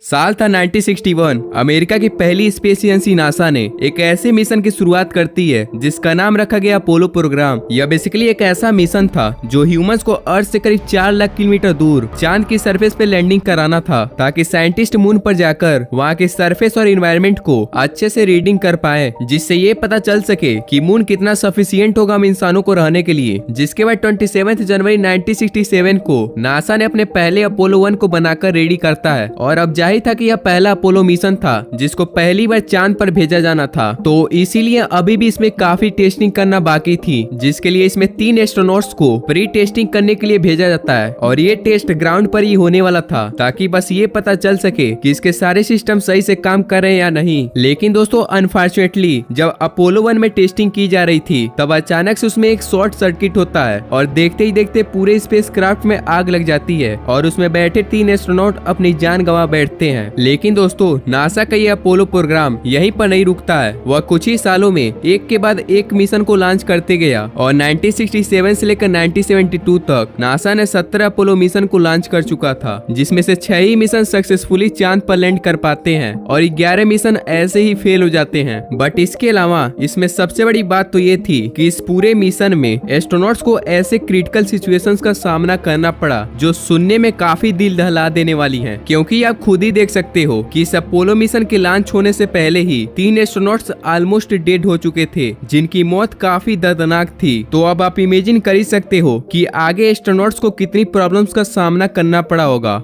साल था 1961। अमेरिका की पहली स्पेस एजेंसी नासा ने एक ऐसे मिशन की शुरुआत करती है जिसका नाम रखा गया अपोलो प्रोग्राम। यह बेसिकली एक ऐसा मिशन था जो ह्यूमंस को अर्थ से करीब 4 लाख किलोमीटर दूर चांद की सरफेस पे लैंडिंग कराना था, ताकि साइंटिस्ट मून पर जाकर वहाँ के सरफेस और इन्वायरमेंट को अच्छे से रीडिंग कर पाए, जिससे ये पता चल सके कि मून कितना सफिशिएंट होगा हम इंसानों को रहने के लिए। जिसके बाद 27 जनवरी 1967 को नासा ने अपने पहले अपोलो 1 को बनाकर रेडी करता है, और अब जाहिर था कि यह पहला अपोलो मिशन था जिसको पहली बार चांद पर भेजा जाना था, तो इसीलिए अभी भी इसमें काफी टेस्टिंग करना बाकी थी, जिसके लिए इसमें 3 एस्ट्रोनॉट्स को प्री टेस्टिंग करने के लिए भेजा जाता है। और ये टेस्ट ग्राउंड पर ही होने वाला था, ताकि बस ये पता चल सके कि इसके सारे सिस्टम सही से काम कर रहे हैं या नहीं। लेकिन दोस्तों अनफॉर्चुनेटली जब अपोलो 1 में टेस्टिंग की जा रही थी, तब अचानक से उसमें एक शॉर्ट सर्किट होता है और देखते ही देखते पूरे स्पेस क्राफ्ट में आग लग जाती है और उसमें बैठे 3 एस्ट्रोनॉट अपनी जान गंवा बैठते हैं। लेकिन दोस्तों नासा का ये अपोलो प्रोग्राम यहीं पर नहीं रुकता है, वह कुछ ही सालों में एक के बाद एक मिशन को लॉन्च करते गया और 1967 से लेकर 1972 तक नासा ने 17 अपोलो मिशन को लॉन्च कर चुका था, जिसमें से 6 ही मिशन सक्सेसफुली चांद पर लैंड कर पाते हैं और 11 मिशन ऐसे ही फेल हो जाते हैं। बट इसके अलावा इसमें सबसे बड़ी बात तो ये थी कि इस पूरे मिशन में एस्ट्रोनॉट्स को ऐसे क्रिटिकल सिचुएशंस का सामना करना पड़ा जो सुनने में काफी दिल दहला देने वाली है, क्योंकि आप खुद ही देख सकते हो कि इस अपोलो मिशन के लॉन्च होने से पहले ही 3 एस्ट्रोनॉट्स ऑलमोस्ट डेड हो चुके थे, जिनकी मौत काफी दर्दनाक थी। तो अब आप इमेजिन कर ही सकते हो कि आगे एस्ट्रोनॉट्स को कितनी प्रॉब्लम्स का सामना करना पड़ा होगा।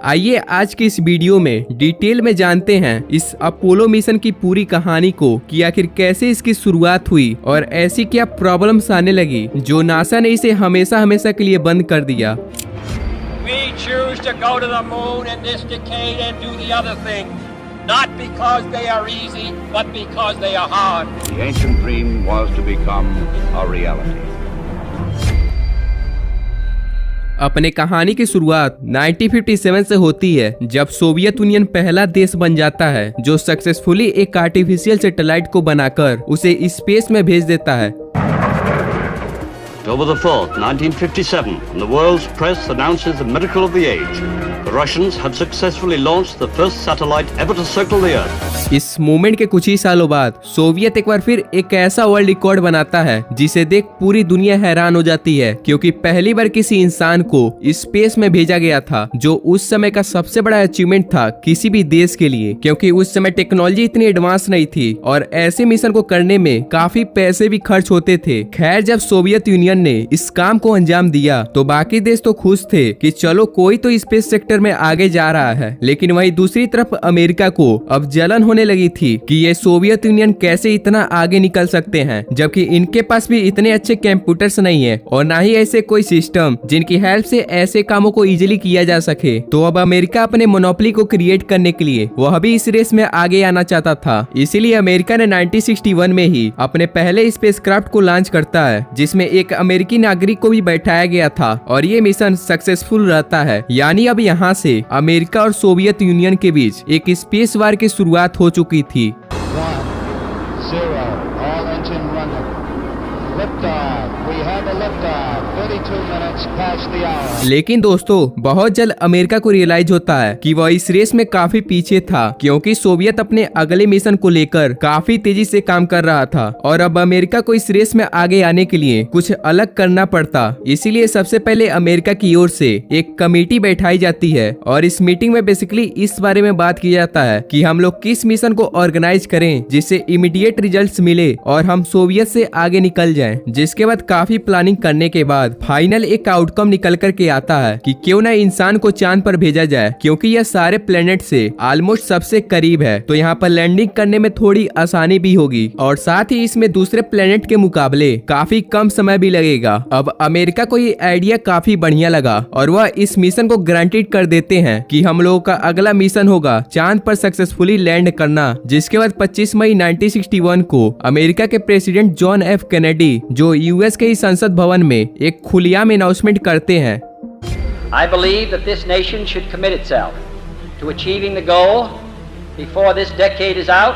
आइए आज की इस वीडियो में डिटेल में जानते हैं इस अपोलो मिशन की पूरी कहानी को, कि आखिर कैसे इसकी शुरुआत हुई और ऐसी क्या प्रॉब्लम्स आने लगी जो नासा ने इसे हमेशा हमेशा के लिए बंद कर दिया। We choose to go to the moon in this decade and do the other thing, not because they are easy, but because they are hard. The ancient dream was to become a reality. अपने कहानी की शुरुआत 1957 से होती है, जब Soviet union पहला देश बन जाता है जो सक्सेसफुली एक आर्टिफिशियल सैटेलाइट को बनाकर उसे स्पेस में भेज देता है। October the 4th, 1957, and the world's press announces the miracle of the age. The Russians have successfully launched the first satellite ever to circle the Earth. इस मूवमेंट के कुछ ही सालों बाद सोवियत एक बार फिर एक ऐसा वर्ल्ड रिकॉर्ड बनाता है जिसे देख पूरी दुनिया हैरान हो जाती है, क्योंकि पहली बार किसी इंसान को स्पेस में भेजा गया था, जो उस समय का सबसे बड़ा अचीवमेंट था किसी भी देश के लिए, क्योंकि उस समय टेक्नोलॉजी इतनी एडवांस नहीं थी और ऐसे मिशन को करने में काफी पैसे भी खर्च होते थे। खैर जब सोवियत यूनियन ने इस काम को अंजाम दिया तो बाकी देश तो खुश थे कि चलो कोई तो स्पेस सेक्टर में आगे जा रहा है, लेकिन वहीं दूसरी तरफ अमेरिका को अब जलन होने लगी थी कि ये सोवियत यूनियन कैसे इतना आगे निकल सकते हैं, जबकि इनके पास भी इतने अच्छे कंप्यूटर्स नहीं है और ना ही ऐसे कोई सिस्टम जिनकी हेल्प से ऐसे कामों को इजीली किया जा सके। तो अब अमेरिका अपने मोनोपोली को क्रिएट करने के लिए वह भी इस रेस में आगे आना चाहता था। इसीलिए अमेरिका ने 1961 में ही अपने पहले स्पेसक्राफ्ट को लॉन्च करता है, जिसमें एक अमेरिकी नागरिक को भी बैठाया गया था और ये मिशन सक्सेसफुल रहता है। यानी अब यहाँ से अमेरिका और सोवियत यूनियन के बीच एक स्पेस वार की शुरुआत हो चुकी थी। 1, 0, all engine running. Liftoff. We have a liftoff. 32 minutes past the hour. लेकिन दोस्तों बहुत जल्द अमेरिका को रियलाइज होता है कि वह इस रेस में काफी पीछे था, क्योंकि सोवियत अपने अगले मिशन को लेकर काफी तेजी से काम कर रहा था और अब अमेरिका को इस रेस में आगे आने के लिए कुछ अलग करना पड़ता। इसीलिए सबसे पहले अमेरिका की ओर से एक कमेटी बैठाई जाती है और इस मीटिंग में बेसिकली इस बारे में बात की जाता है कि हम लोग किस मिशन को ऑर्गेनाइज करें जिससे इमीडिएट रिजल्ट्स मिले और हम सोवियत से आगे निकल जाएं। जिसके बाद काफी प्लानिंग करने के बाद फाइनल एक आउटकम निकल कर के आता है कि क्यों ना इंसान को चांद पर भेजा जाए, क्योंकि यह सारे प्लेनेट से ऑलमोस्ट सबसे करीब है, तो यहाँ पर लैंडिंग करने में थोड़ी आसानी भी होगी और साथ ही इसमें दूसरे प्लेनेट के मुकाबले काफी कम समय भी लगेगा। अब अमेरिका को ये आइडिया काफी बढ़िया लगा और वह इस मिशन को गारंटीड कर देते हैं कि हम लोगों का अगला मिशन होगा चांद पर सक्सेसफुली लैंड करना। जिसके बाद 25 मई 1961 को अमेरिका के प्रेसिडेंट जॉन एफ कैनेडी जो यूएस के संसद भवन में एक खुलेआम अनाउंसमेंट करते हैं। I believe that this nation should commit itself to achieving the goal before this decade is out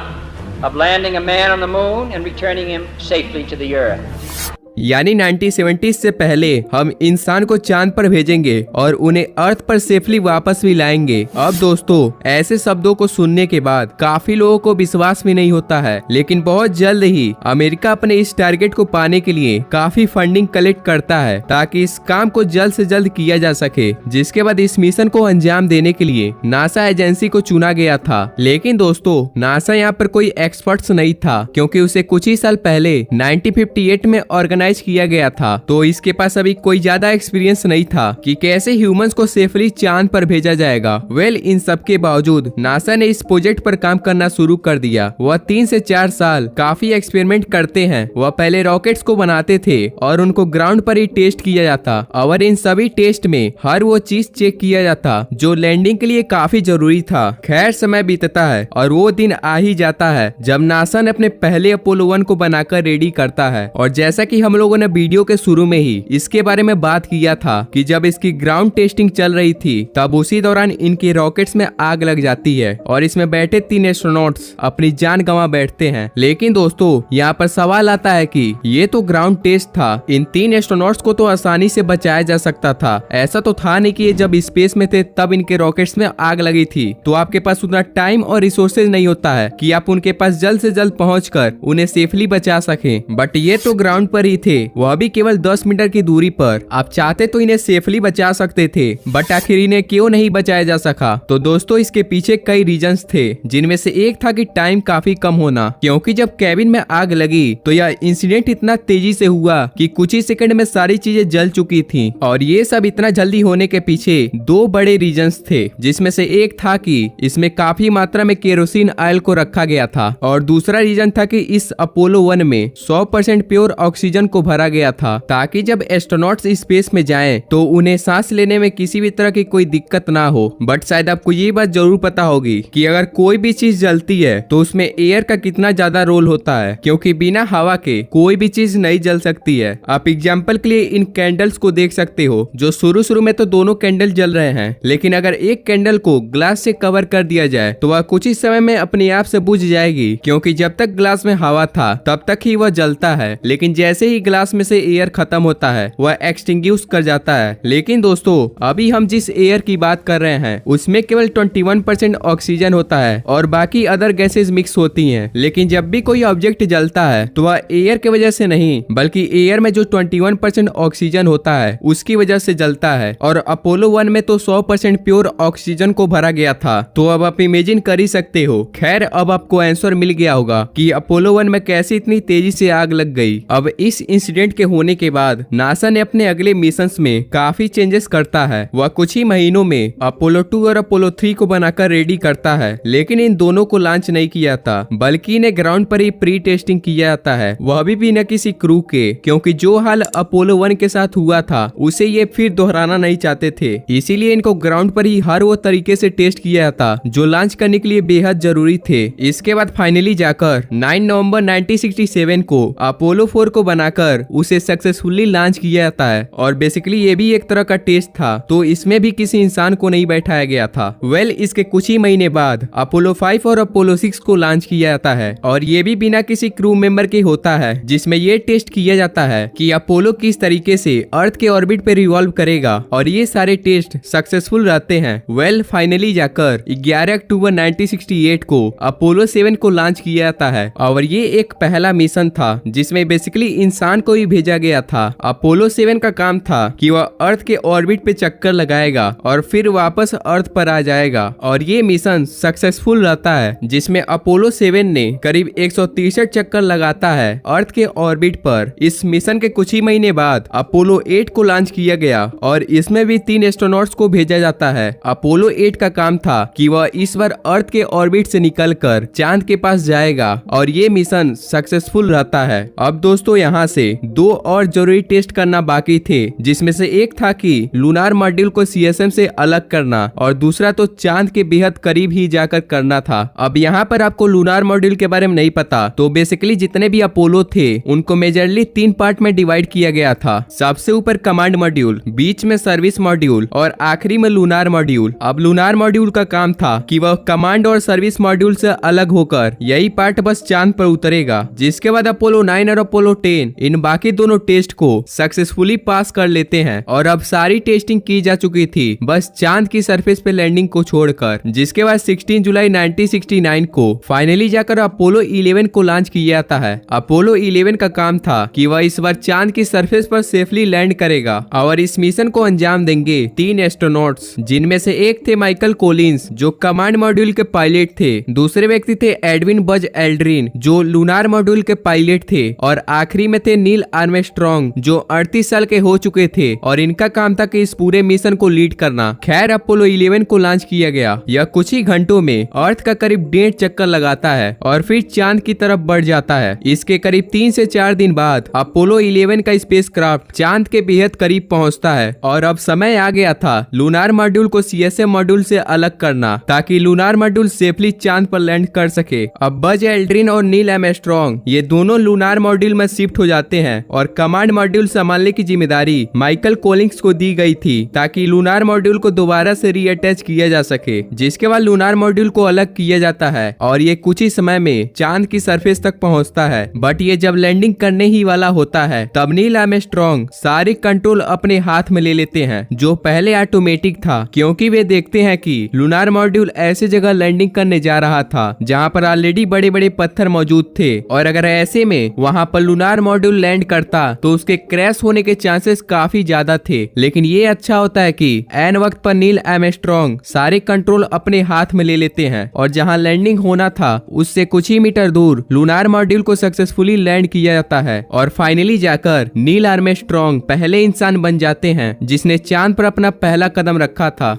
of landing a man on the moon and returning him safely to the earth. यानी 1970 से पहले हम इंसान को चांद पर भेजेंगे और उन्हें अर्थ पर सेफली वापस भी लाएंगे। अब दोस्तों ऐसे शब्दों को सुनने के बाद काफी लोगों को विश्वास भी नहीं होता है, लेकिन बहुत जल्द ही अमेरिका अपने इस टारगेट को पाने के लिए काफी फंडिंग कलेक्ट करता है ताकि इस काम को जल्द से जल्द किया जा सके। जिसके बाद इस मिशन को अंजाम देने के लिए नासा एजेंसी को चुना गया था। लेकिन दोस्तों नासा यहाँ पर कोई एक्सपर्ट्स नहीं था, क्योंकि उसे कुछ ही साल पहले 1958 में ऑर्गेनाइज किया गया था, तो इसके पास अभी कोई ज्यादा एक्सपीरियंस नहीं था कि कैसे ह्यूमंस को सेफली चांद पर भेजा जाएगा। इन सब के बावजूद नासा ने इस प्रोजेक्ट पर काम करना शुरू कर दिया। वह 3 से 4 साल काफी एक्सपेरिमेंट करते हैं। वह पहले रॉकेट्स को बनाते थे और उनको ग्राउंड पर ही टेस्ट किया जाता, और इन सभी टेस्ट में हर वो चीज चेक किया जाता जो लैंडिंग के लिए काफी जरूरी था। खैर समय बीतता है और वो दिन आ ही जाता है जब नासा ने अपने पहले अपोलो 1 को बनाकर रेडी करता है। और जैसा कि हम लोगों ने वीडियो के शुरू में ही इसके बारे में बात किया था कि जब इसकी ग्राउंड टेस्टिंग चल रही थी तब उसी दौरान इनके रॉकेट्स में आग लग जाती है और इसमें बैठे 3 एस्ट्रोनॉट्स अपनी जान गंवा बैठते हैं। लेकिन दोस्तों यहाँ पर सवाल आता है कि ये तो ग्राउंड टेस्ट था, इन 3 एस्ट्रोनॉट्स को तो आसानी से बचाया जा सकता था। ऐसा तो था नहीं कि ये जब स्पेस में थे तब इनके रॉकेट्स में आग लगी थी, तो आपके पास उतना टाइम और रिसोर्सेज नहीं होता है कि आप उनके पास जल्द से जल्द पहुंचकर उन्हें सेफली बचा सकें। बट ये तो ग्राउंड पर ही थे, वह भी केवल 10 मीटर की दूरी पर। आप चाहते तो इन्हें सेफली बचा सकते थे, बट आखिर इन्हें क्यों नहीं बचाया जा सका? तो दोस्तों इसके पीछे कई रीजंस थे, जिनमें से एक था कि टाइम काफी कम होना, क्योंकि जब कैबिन में आग लगी तो यह इंसिडेंट इतना तेजी से हुआ कि कुछ ही सेकंड में सारी चीजें जल चुकी थी। और ये सब इतना जल्दी होने के पीछे 2 बड़े रीजंस थे, जिसमें से एक था कि इसमें काफी मात्रा में केरोसिन ऑयल को रखा गया था, और दूसरा रीजन था कि इस अपोलो 1 में 100% प्योर ऑक्सीजन को भरा गया था, ताकि जब एस्ट्रोनॉट्स स्पेस में जाएं तो उन्हें सांस लेने में किसी भी तरह की कोई दिक्कत ना हो। बट शायद आपको ये बात जरूर पता होगी कि अगर कोई भी चीज जलती है तो उसमें एयर का कितना ज्यादा रोल होता है, क्योंकि बिना हवा के कोई भी चीज नहीं जल सकती है। आप एग्जाम्पल के लिए इन कैंडल्स को देख सकते हो, जो शुरू में तो दोनों कैंडल जल रहे हैं, लेकिन अगर एक कैंडल को ग्लास से कवर कर दिया जाए तो वह कुछ ही समय में अपने आप से बुझ जाएगी, क्योंकि जब तक ग्लास में हवा था तब तक ही वह जलता है, लेकिन जैसे ही ग्लास में से एयर खत्म होता है वह एक्सटिंग्विश कर जाता है। लेकिन दोस्तों अभी हम जिस एयर की बात कर रहे हैं उसमें केवल 21% ऑक्सीजन होता है और बाकी अदर गैसेस मिक्स होती हैं। लेकिन जब भी कोई ऑब्जेक्ट जलता है तो वह एयर की वजह से नहीं, बल्कि एयर में जो 21% ऑक्सीजन होता है उसकी वजह से जलता है। और अपोलो 1 में तो 100% प्योर ऑक्सीजन को भरा गया था, तो अब आप इमेजिन कर ही सकते हो। खैर अब आपको आंसर मिल गया होगा कि अपोलो 1 में कैसे इतनी तेजी से आग लग गई। अब इस इंसिडेंट के होने के बाद नासा ने अपने अगले मिशंस में काफी चेंजेस करता है। वह कुछ ही महीनों में अपोलो 2 और अपोलो 3 को बनाकर रेडी करता है, लेकिन इन दोनों को लॉन्च नहीं किया था, बल्कि इन्हें ग्राउंड पर ही प्री टेस्टिंग किया जाता है, वह भी बिना किसी क्रू के, क्योंकि जो हाल अपोलो 1 के साथ हुआ था उसे ये फिर दोहराना नहीं चाहते थे। इसीलिए इनको ग्राउंड पर ही हर वो तरीके से टेस्ट किया जाता जो लॉन्च करने के लिए बेहद जरूरी थे। इसके बाद फाइनली जाकर 9 नवंबर 1967 को अपोलो 4 को बनाकर उसे सक्सेसफुली लॉन्च किया जाता है। और बेसिकली ये भी एक तरह का टेस्ट था, तो इसमें भी किसी इंसान को नहीं बैठाया गया था। इसके कुछ ही महीने बाद अपोलो 5 और अपोलो 6 को लॉन्च किया जाता है, और ये भी बिना किसी क्रू मेंबर के होता है, जिसमें ये टेस्ट किया जाता है कि अपोलो किस तरीके से अर्थ के ऑर्बिट पे रिवॉल्व करेगा, और ये सारे टेस्ट सक्सेसफुल रहते हैं। फाइनली जाकर 11 अक्टूबर 1968 को अपोलो 7 को लॉन्च किया जाता है, और ये एक पहला मिशन था जिसमें बेसिकली इंसान को ही भेजा गया था। अपोलो 7 का काम था कि वह अर्थ के ऑर्बिट पे चक्कर लगाएगा और फिर वापस अर्थ पर आ जाएगा, और ये मिशन सक्सेसफुल रहता है, जिसमें अपोलो 7 ने करीब 163 चक्कर लगाता है अर्थ के ऑर्बिट पर। इस मिशन के कुछ ही महीने बाद अपोलो 8 को लॉन्च किया गया, और इसमें भी 3 एस्ट्रोनॉट्स को भेजा जाता है। अपोलो 8 का काम था कि वह इस बार अर्थ के ऑर्बिट से निकलकर चांद के पास जाएगा, और ये मिशन सक्सेसफुल रहता है। अब दोस्तों यहाँ से 2 और जरूरी टेस्ट करना बाकी थे, जिसमें से एक था कि लूनार मॉड्यूल को सीएसएम से अलग करना, और दूसरा तो चांद के बेहद करीब ही जाकर करना था। अब यहाँ पर आपको लूनार मॉड्यूल के बारे में नहीं पता, तो बेसिकली जितने भी अपोलो थे उनको मेजरली 3 पार्ट में डिवाइड किया गया था। सबसे ऊपर कमांड मॉड्यूल, बीच में सर्विस मॉड्यूल, और आखिरी में लूनार मॉड्यूल। अब लूनार मॉड्यूल का काम था कि वह कमांड और सर्विस मॉड्यूल से अलग होकर यही पार्ट बस चांद पर उतरेगा। जिसके बाद अपोलो 9 और अपोलो 10 इन इन बाकी दोनों टेस्ट को सक्सेसफुली पास कर लेते हैं और अब सारी टेस्टिंग की जा चुकी थी, बस चांद की सरफेस पे लैंडिंग को छोड़कर। जिसके बाद 16 जुलाई 1969 को फाइनली जाकर अपोलो 11 को लॉन्च किया जाता है। अपोलो 11 का काम था कि वह इस बार चांद की सरफेस पर सेफली लैंड करेगा और इस मिशन को अंजाम देंगे 3 एस्ट्रोनॉट्स, जिनमें से एक थे माइकल कोलिंस जो कमांड मॉड्यूल के पायलट थे, दूसरे व्यक्ति थे एडविन बज एल्ड्रिन जो लूनार मॉड्यूल के पायलट थे और आखिरी में थे नील आर्मस्ट्रॉन्ग जो 38 साल के हो चुके थे और इनका काम था कि इस पूरे मिशन को लीड करना। खैर अपोलो 11 को लॉन्च किया गया। यह कुछ ही घंटों में अर्थ का करीब 1.5 चक्कर लगाता है और फिर चांद की तरफ बढ़ जाता है। इसके करीब 3 से 4 दिन बाद अपोलो 11 का स्पेसक्राफ्ट चांद के बेहद करीब पहुंचता है और अब समय आ गया था लूनार मॉड्यूल को सीएसएम मॉड्यूल से अलग करना ताकि लूनार मॉड्यूल सेफली चांद पर लैंड कर सके। अब बज एल्ड्रिन और नील आर्मस्ट्रॉन्ग ये दोनों लूनार मॉड्यूल में शिफ्ट हो जाते हैं और कमांड मॉड्यूल संभालने की जिम्मेदारी माइकल कोलिंस को दी गई थी ताकि लूनार मॉड्यूल को दोबारा से रीअटैच किया जा सके। जिसके बाद लूनार मॉड्यूल को अलग किया जाता है और ये कुछ ही समय में चांद की सरफेस तक पहुंचता है। बट ये जब लैंडिंग करने ही वाला होता है तब नील आर्मस्ट्रॉन्ग सारे कंट्रोल अपने हाथ में ले लेते हैं जो पहले ऑटोमेटिक था, क्योंकि वे देखते हैं कि लूनार मॉड्यूल ऐसे जगह लैंडिंग करने जा रहा था जहां पर ऑलरेडी बड़े बड़े पत्थर मौजूद थे और अगर ऐसे में वहां पर लूनार मॉड्यूल लैंड करता तो उसके क्रैश होने के चांसेस काफी ज्यादा थे। लेकिन ये अच्छा होता है कि ऐन वक्त पर नील आर्मस्ट्रॉन्ग सारे कंट्रोल अपने हाथ में ले लेते हैं और जहां लैंडिंग होना था उससे कुछ ही मीटर दूर लूनार मॉड्यूल को सक्सेसफुली लैंड किया जाता है और फाइनली जाकर नील आर्मस्ट्रॉन्ग पहले इंसान बन जाते हैं जिसने चांद पर अपना पहला कदम रखा था।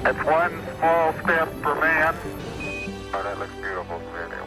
That's one small step for man. Oh, that looks beautiful video.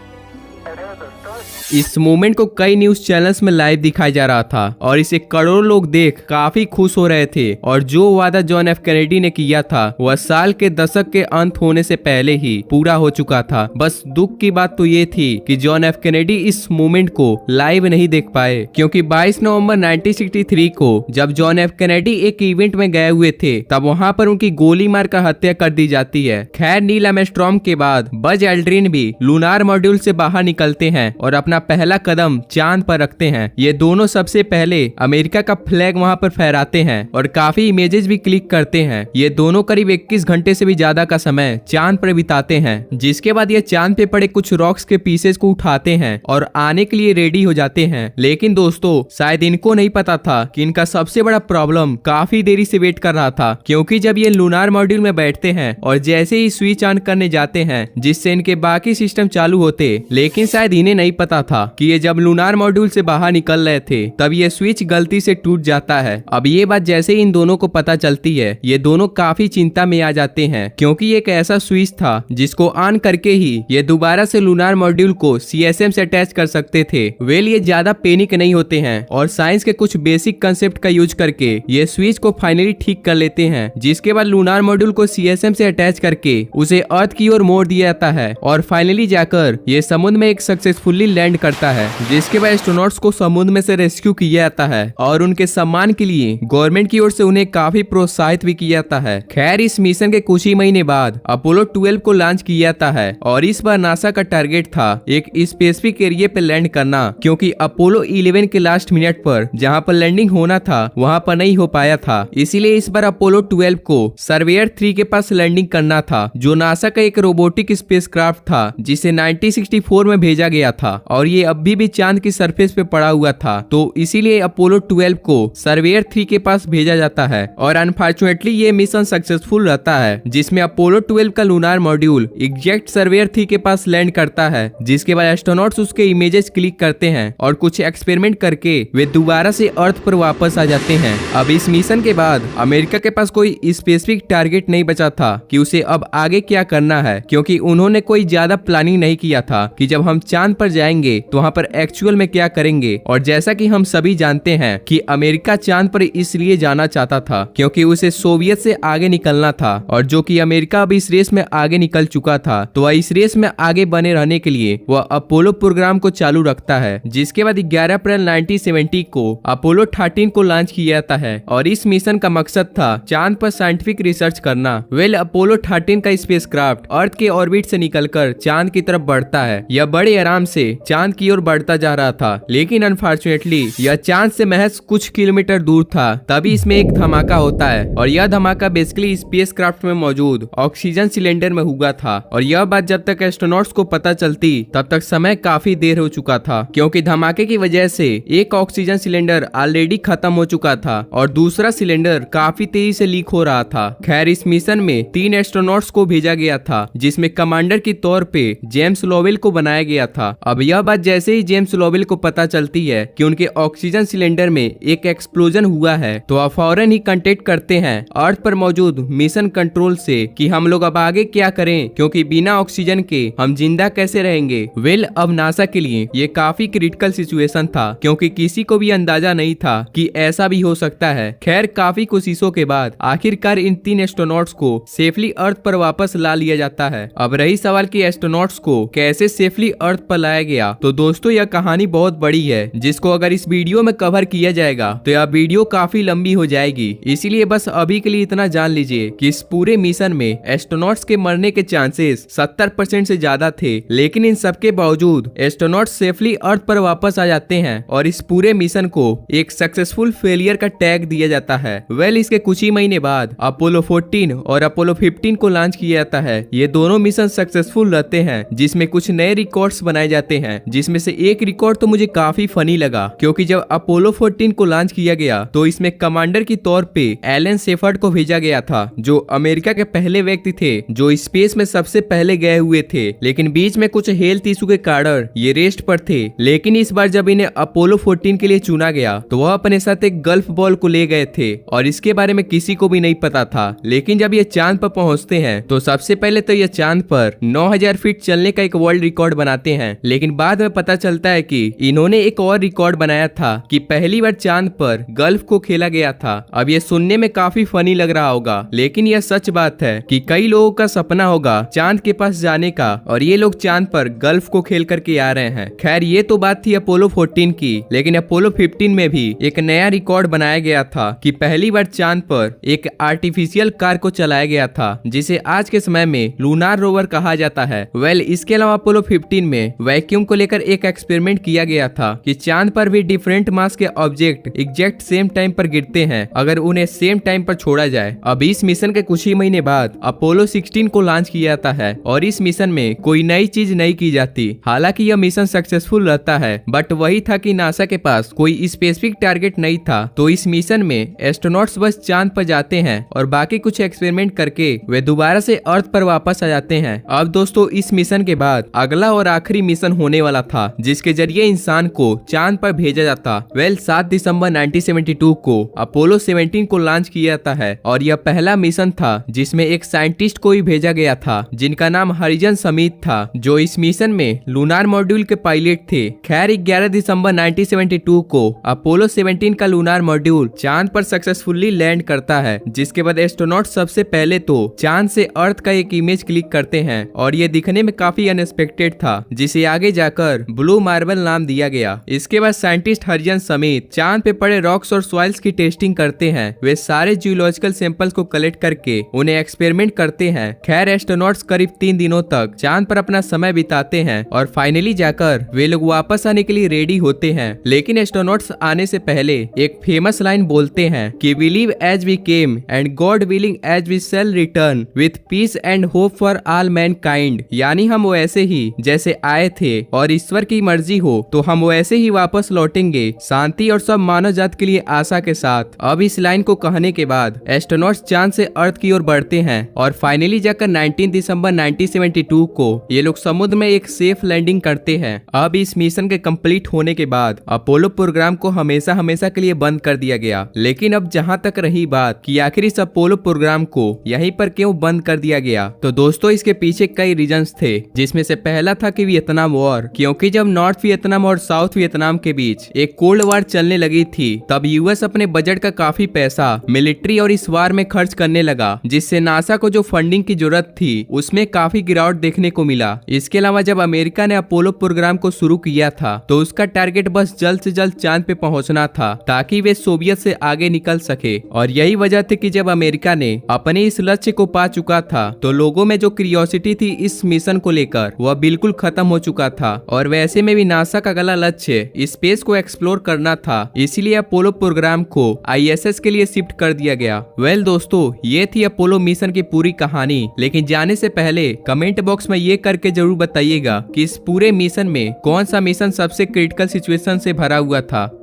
It is a start. इस मूवमेंट को कई न्यूज चैनल्स में लाइव दिखाया जा रहा था और इसे करोड़ों लोग देख काफी खुश हो रहे थे और जो वादा जॉन एफ कैनेडी ने किया था वह साल के दशक के अंत होने से पहले ही पूरा हो चुका था। बस दुख की बात तो ये थी कि जॉन एफ कैनेडी इस मूवमेंट को लाइव नहीं देख पाए, क्योंकि 22 नवंबर 1963 को जब जॉन एफ कैनेडी एक इवेंट में गए हुए थे तब वहां पर उनकी गोली मारकर हत्या कर दी जाती है। खैर नील आर्मस्ट्रॉन्ग के बाद बज एल्ड्रिन भी लूनार मॉड्यूल से बाहर निकलते हैं और अपना पहला कदम चांद पर रखते हैं। ये दोनों सबसे पहले अमेरिका का फ्लैग वहां पर फहराते हैं और काफी इमेजेस भी क्लिक करते हैं। ये दोनों करीब 21 घंटे से भी ज्यादा का समय चांद पर बिताते हैं। जिसके बाद ये चांद पे पड़े कुछ रॉक्स के पीसेस को उठाते हैं और आने के लिए रेडी हो जाते हैं। लेकिन दोस्तों शायद इनको नहीं पता था कि इनका सबसे बड़ा प्रॉब्लम काफी देरी से वेट कर रहा था, क्योंकि जब ये लूनार मॉड्यूल में बैठते हैं और जैसे ही स्विच ऑन करने जाते हैं जिससे इनके बाकी सिस्टम चालू होते, लेकिन शायद इन्हें नहीं पता था कि ये जब लूनार मॉड्यूल से बाहर निकल रहे थे तब ये स्विच गलती से टूट जाता है। अब ये बात जैसे ही इन दोनों को पता चलती है ये दोनों काफी चिंता में आ जाते हैं, क्योंकि ये एक ऐसा स्विच था जिसको ऑन करके ही ये दोबारा से लूनार मॉड्यूल को सीएसएम से अटैच कर सकते थे। वे लिए ज्यादा पैनिक नहीं होते हैं और साइंस के कुछ बेसिक कंसेप्ट का यूज करके ये स्विच को फाइनली ठीक कर लेते हैं। जिसके बाद लूनार मॉड्यूल को सीएसएम से अटैच करके उसे अर्थ की ओर मोड़ दिया जाता है और फाइनली जाकर ये समुद्र में एक सक्सेसफुली लैंड करता है। जिसके बाद एस्ट्रोनॉट्स को समुद्र में से रेस्क्यू किया जाता है और उनके सम्मान के लिए गवर्नमेंट की ओर से उन्हें काफी प्रोत्साहित भी किया जाता है। खैर इस मिशन के कुछ ही महीने बाद अपोलो 12 को लॉन्च किया जाता है और इस बार नासा का टारगेट था एक स्पेसिफिक एरिया पे लैंड करना, क्योंकि अपोलो 11 के लास्ट मिनट पर जहां पर लैंडिंग होना था वहां पर नहीं हो पाया था। इसीलिए इस बार अपोलो 12 को सर्वेयर 3 के पास लैंडिंग करना था, जो नासा का एक रोबोटिक स्पेसक्राफ्ट था जिसे 1964 में भेजा गया था और ये अभी भी चांद की सरफेस पे पड़ा हुआ था। तो इसीलिए अपोलो 12 को सर्वेयर 3 के पास भेजा जाता है और अनफॉर्चुनेटली ये मिशन सक्सेसफुल रहता है, जिसमें अपोलो 12 का लूनार मॉड्यूल एग्जैक्ट सर्वेयर 3 के पास लैंड करता है। जिसके बाद एस्ट्रोनॉट्स उसके इमेजेस क्लिक करते हैं और कुछ एक्सपेरिमेंट करके वे दोबारा से अर्थ पर वापस आ जाते हैं। अब इस मिशन के बाद अमेरिका के पास कोई स्पेसिफिक टारगेट नहीं बचा था कि उसे अब आगे क्या करना है, क्योंकि उन्होंने कोई ज्यादा प्लानिंग नहीं किया था कि जब हम चांद पर जाएंगे तो वहां पर एक्चुअल में क्या करेंगे। और जैसा कि हम सभी जानते हैं कि अमेरिका चांद पर इसलिए जाना चाहता था क्योंकि उसे सोवियत से आगे निकलना था, और जो कि अमेरिका अब इस रेस में आगे निकल चुका था, तो वह इस रेस में आगे बने रहने के लिए वह अपोलो प्रोग्राम को चालू रखता है। जिसके बाद 11 अप्रैल 1970 को अपोलो 13 को लॉन्च किया जाता है और इस मिशन का मकसद था चांद पर साइंटिफिक रिसर्च करना। अपोलो 13 का स्पेसक्राफ्ट अर्थ के ऑर्बिट से निकलकर चांद की तरफ बढ़ता है। यह बड़े आराम से चांद की ओर बढ़ता जा रहा था, लेकिन अनफॉर्चुनेटली यह चांद से महज कुछ किलोमीटर दूर था। तभी इसमें एक धमाका होता है और यह धमाका बेसिकली स्पेसक्राफ्ट में मौजूद ऑक्सीजन सिलेंडर में हुआ था। और यह बात जब तक एस्ट्रोनॉट्स को पता चलती तब तक समय काफी देर हो चुका था, क्योंकि धमाके की वजह से एक ऑक्सीजन सिलेंडर ऑलरेडी खत्म हो चुका था और दूसरा सिलेंडर काफी तेजी से लीक हो रहा था। खैर, इस मिशन में 3 एस्ट्रोनॉट्स को भेजा गया था, जिसमें कमांडर के तौर पे जेम्स लोवेल को बनाया गया था। अब यह बात जैसे ही जेम्स लोवेल को पता चलती है कि उनके ऑक्सीजन सिलेंडर में एक एक्सप्लोजन हुआ है, तो वह फौरन ही कांटेक्ट करते हैं अर्थ पर मौजूद मिशन कंट्रोल से कि हम लोग अब आगे क्या करें, क्योंकि बिना ऑक्सीजन के हम जिंदा कैसे रहेंगे। वेल, अब नासा के लिए ये काफी क्रिटिकल सिचुएशन था, क्योंकि किसी को भी अंदाजा नहीं था कि ऐसा भी हो सकता है। खैर, काफी कोशिशों के बाद आखिरकार इन 3 एस्ट्रोनॉट्स को सेफली अर्थ पर वापस ला लिया जाता है। अब रही सवाल कि एस्ट्रोनॉट्स को कैसे सेफली अर्थ पर लाया गया, तो दोस्तों यह कहानी बहुत बड़ी है, जिसको अगर इस वीडियो में कवर किया जाएगा तो यह वीडियो काफी लंबी हो जाएगी। इसीलिए बस अभी के लिए इतना जान लीजिए कि इस पूरे मिशन में एस्ट्रोनॉट्स के मरने के चांसेस 70% से ज्यादा थे, लेकिन इन सबके बावजूद एस्ट्रोनॉट्स सेफली अर्थ पर वापस आ जाते हैं और इस पूरे मिशन को एक सक्सेसफुल फेलियर का टैग दिया जाता है। वेल, इसके कुछ ही महीने बाद अपोलो 14 और अपोलो 15 को लॉन्च किया जाता है। ये दोनों मिशन सक्सेसफुल रहते हैं, जिसमें कुछ नए रिकॉर्ड्स बनाए जाते हैं, जिसमें से एक रिकॉर्ड तो मुझे काफी फनी लगा, क्योंकि जब अपोलो 14 को लॉन्च किया गया तो इसमें कमांडर के तौर पे एलन शेफर्ड को भेजा गया था, जो अमेरिका के पहले व्यक्ति थे जो स्पेस में सबसे पहले गए हुए थे। लेकिन बीच में कुछ हेल्थ इशू के कारण ये रेस्ट पर थे। लेकिन इस बार जब इन्हें अपोलो 14 के लिए चुना गया तो वह अपने साथ एक गल्फ बॉल को ले गए थे और इसके बारे में किसी को भी नहीं पता था। लेकिन जब ये चांद पर पहुंचते हैं तो सबसे पहले तो ये चांद पर 9000 फीट चलने का एक वर्ल्ड रिकॉर्ड बनाते हैं। लेकिन बाद में पता चलता है कि इन्होंने एक और रिकॉर्ड बनाया था कि पहली बार चांद पर गल्फ को खेला गया था। अब ये सुनने में काफी फनी लग रहा होगा, लेकिन यह सच बात है कि कई लोगों का सपना होगा चांद के पास जाने का, और ये लोग चांद पर गल्फ को खेल करके आ रहे हैं। खैर, ये तो बात थी अपोलो 14 की, लेकिन अपोलो 15 में भी एक नया रिकॉर्ड बनाया गया था कि पहली बार चांद पर एक आर्टिफिशियल कार को चलाया गया था, जिसे आज के समय में लूनार रोवर कहा जाता है। वेल, इसके अलावा अपोलो 15 में वैक्यूम को लेकर एक एक्सपेरिमेंट किया गया था कि चांद पर भी डिफरेंट मास के ऑब्जेक्ट एग्जैक्ट सेम टाइम पर गिरते हैं अगर उन्हें सेम टाइम पर छोड़ा जाए। अब इस मिशन के कुछ ही महीने बाद अपोलो 16 को लॉन्च किया जाता है और इस मिशन में कोई नई चीज नहीं की जाती। हालांकि यह मिशन सक्सेसफुल रहता है, बट वही था कि नासा के पास कोई स्पेसिफिक टारगेट नहीं था, तो इस मिशन में एस्ट्रोनॉट्स बस चांद पर जाते हैं और बाकी कुछ एक्सपेरिमेंट करके वे दोबारा से अर्थ पर वापस आ जाते हैं। अब दोस्तों, इस मिशन के बाद अगला और आखिरी मिशन होने वाला था, जिसके जरिए इंसान को चांद पर भेजा जाता। वेल, 7 दिसंबर 1972 को अपोलो 17 को लॉन्च किया जाता है और यह पहला मिशन था जिसमें एक साइंटिस्ट को ही भेजा गया था, जिनका नाम हरिजन समीत था, जो इस मिशन में लूनार मॉड्यूल के पायलट थे। खैर, 11 दिसंबर 1972 को अपोलो 17 का लूनार मॉड्यूल चांद पर सक्सेसफुली लैंड करता है, जिसके बाद एस्ट्रोनॉट सबसे पहले तो चांद से अर्थ का एक इमेज क्लिक करते हैं और ये दिखने में काफी अनएक्सपेक्टेड था, जिसे आगे जाकर ब्लू मार्बल नाम दिया गया। इसके बाद साइंटिस्ट हरिजन समेत चांद पे पड़े रॉक्स और सॉइल्स की टेस्टिंग करते हैं। वे सारे जियोलॉजिकल सैंपल्स को कलेक्ट करके उन्हें एक्सपेरिमेंट करते हैं। खैर, एस्ट्रोनॉट्स करीब 3 दिनों तक चांद पर अपना समय बिताते हैं और फाइनली जाकर वे लोग वापस आने के लिए रेडी होते हैं। लेकिन एस्ट्रोनॉट्स आने से पहले एक फेमस लाइन बोलते हैं कि we live as we came and God willing as we shall return with peace and hope for all mankind. यानी हम वैसे ही जैसे आए थे और ईश्वर की मर्जी हो तो हम वैसे ही वापस लौटेंगे, शांति और सब मानव जात के लिए आशा के साथ। अब इस लाइन को कहने के बाद एस्ट्रोनॉट्स चांद से अर्थ की ओर बढ़ते हैं और फाइनली जाकर 19 दिसंबर 1972 को ये लोग समुद्र में एक सेफ लैंडिंग करते हैं। अब इस मिशन के कंप्लीट होने के बाद अपोलो प्रोग्राम को हमेशा हमेशा के लिए बंद कर दिया गया। लेकिन अब जहां तक रही बात कि आखिर इस अपोलो प्रोग्राम को यहीं पर क्यों बंद कर दिया गया, तो दोस्तों इसके पीछे कई रीजंस थे, जिसमें से पहला था कि वियतनाम वॉर। क्योंकि जब नॉर्थ वियतनाम और साउथ वियतनाम के बीच एक कोल्ड वार चलने लगी थी, तब यूएस अपने बजट का काफी पैसा मिलिट्री और इस वार में खर्च करने लगा, जिससे नासा को जो फंडिंग की जरूरत थी उसमें काफी गिरावट देखने को मिला। इसके अलावा जब अमेरिका ने अपोलो प्रोग्राम को शुरू किया था तो उसका टारगेट बस जल्द से जल्द चांद पे पहुंचना था, ताकि वे सोवियत से आगे निकल सके। और यही वजह थी कि जब अमेरिका ने अपने इस लक्ष्य को पा चुका था तो लोगों में जो क्यूरियोसिटी थी इस मिशन को लेकर वह बिल्कुल खत्म हो चुका था और वैसे में भी नासा का अगला लक्ष्य स्पेस को एक्सप्लोर करना था, इसीलिए अपोलो प्रोग्राम को ISS के लिए शिफ्ट कर दिया गया। वेल दोस्तों, ये थी अपोलो मिशन की पूरी कहानी। लेकिन जाने से पहले कमेंट बॉक्स में ये करके जरूर बताइएगा कि इस पूरे मिशन में कौन सा मिशन सबसे क्रिटिकल सिचुएशन से भरा हुआ था।